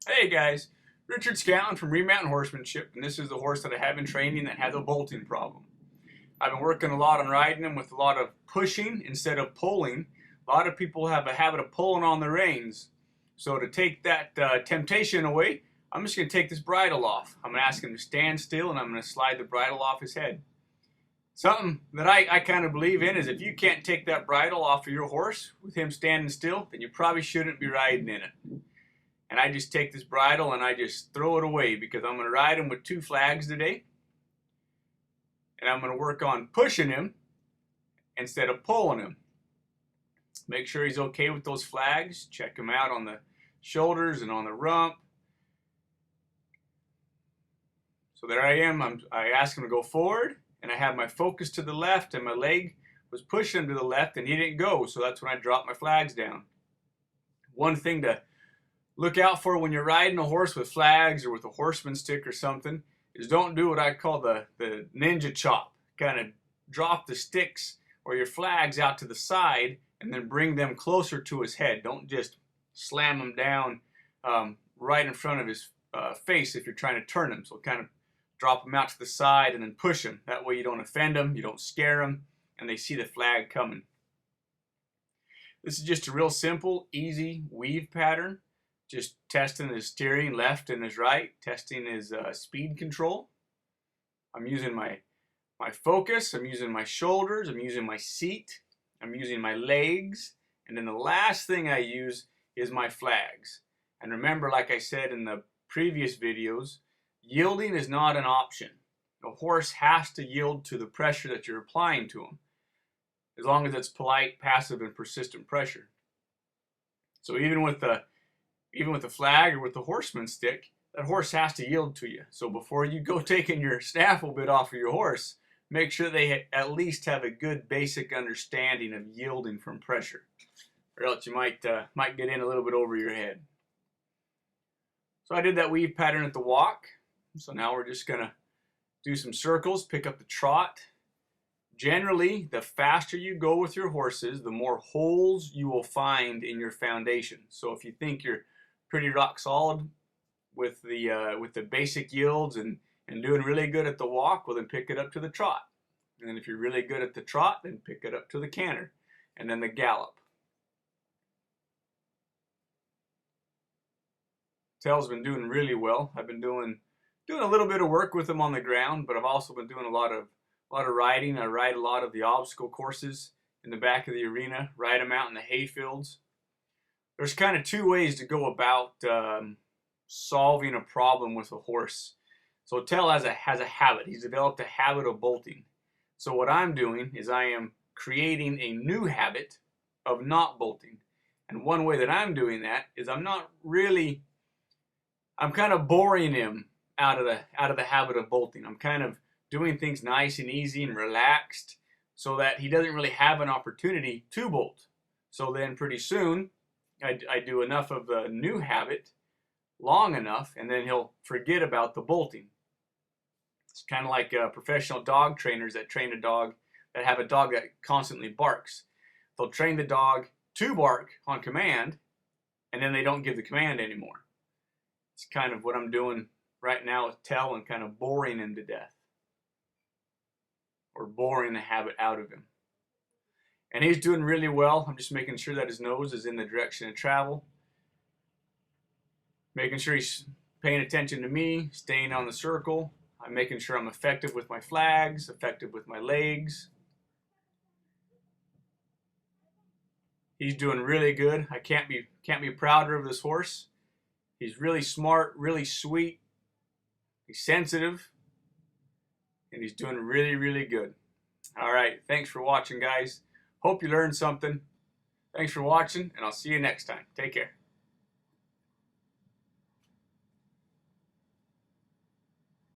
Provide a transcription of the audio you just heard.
Hey guys, Richard Scanlon from Remountain Horsemanship, and this is the horse that I have in training that has a bolting problem. I've been working a lot on riding him with a lot of pushing instead of pulling. A lot of people have a habit of pulling on the reins. So to take that temptation away, I'm just going to take this bridle off. I'm going to ask him to stand still and I'm going to slide the bridle off his head. Something that I kind of believe in is if you can't take that bridle off of your horse with him standing still, then you probably shouldn't be riding in it. And I just take this bridle and I just throw it away because I'm going to ride him with 2 flags today. And I'm going to work on pushing him instead of pulling him. Make sure he's okay with those flags. Check him out on the shoulders and on the rump. So there I am. I ask him to go forward and I have my focus to the left and my leg was pushing him to the left and he didn't go. So that's when I dropped my flags down. One thing to look out for when you're riding a horse with flags or with a horseman stick or something is don't do what I call the ninja chop. Kind of drop the sticks or your flags out to the side and then bring them closer to his head. Don't just slam them down right in front of his face if you're trying to turn him. So kind of drop them out to the side and then push him. That way you don't offend them, you don't scare them, and they see the flag coming. This is just a real simple, easy weave pattern. Just testing his steering left and his right, testing his speed control. I'm using my focus, I'm using my shoulders, I'm using my seat, I'm using my legs, and then the last thing I use is my flags. And remember, like I said in the previous videos, yielding is not an option. A horse has to yield to the pressure that you're applying to him, as long as it's polite, passive, and persistent pressure. So even with the flag or with the horseman stick, that horse has to yield to you. So before you go taking your snaffle bit off of your horse, make sure they at least have a good basic understanding of yielding from pressure, or else you might get in a little bit over your head. So I did that weave pattern at the walk. So now we're just gonna do some circles, pick up the trot. Generally, the faster you go with your horses, the more holes you will find in your foundation. So if you think you're pretty rock solid with the basic yields and doing really good at the walk, well then pick it up to the trot. And then if you're really good at the trot, then pick it up to the canter and then the gallop. Tell's been doing really well. I've been doing a little bit of work with him on the ground, but I've also been doing a lot of riding. I ride a lot of the obstacle courses in the back of the arena, ride them out in the hay fields. There's kind of 2 ways to go about solving a problem with a horse. So Tell has a habit. He's developed a habit of bolting. So what I'm doing is I am creating a new habit of not bolting. And one way that I'm doing that is I'm kind of boring him out of the habit of bolting. I'm kind of doing things nice and easy and relaxed so that he doesn't really have an opportunity to bolt. So then pretty soon I do enough of the new habit long enough and then he'll forget about the bolting. It's kind of like professional dog trainers that train a dog, that have a dog that constantly barks. They'll train the dog to bark on command and then they don't give the command anymore. It's kind of what I'm doing right now with Tell and kind of boring him to death, or boring the habit out of him. And he's doing really well. I'm just making sure that his nose is in the direction of travel, making sure he's paying attention to me, staying on the circle. I'm making sure I'm effective with my flags, effective with my legs. He's doing really good. I can't be prouder of this horse. He's really smart, really sweet. He's sensitive, and he's doing really, really good. All right, thanks for watching, guys. Hope you learned something. Thanks for watching, and I'll see you next time. Take care.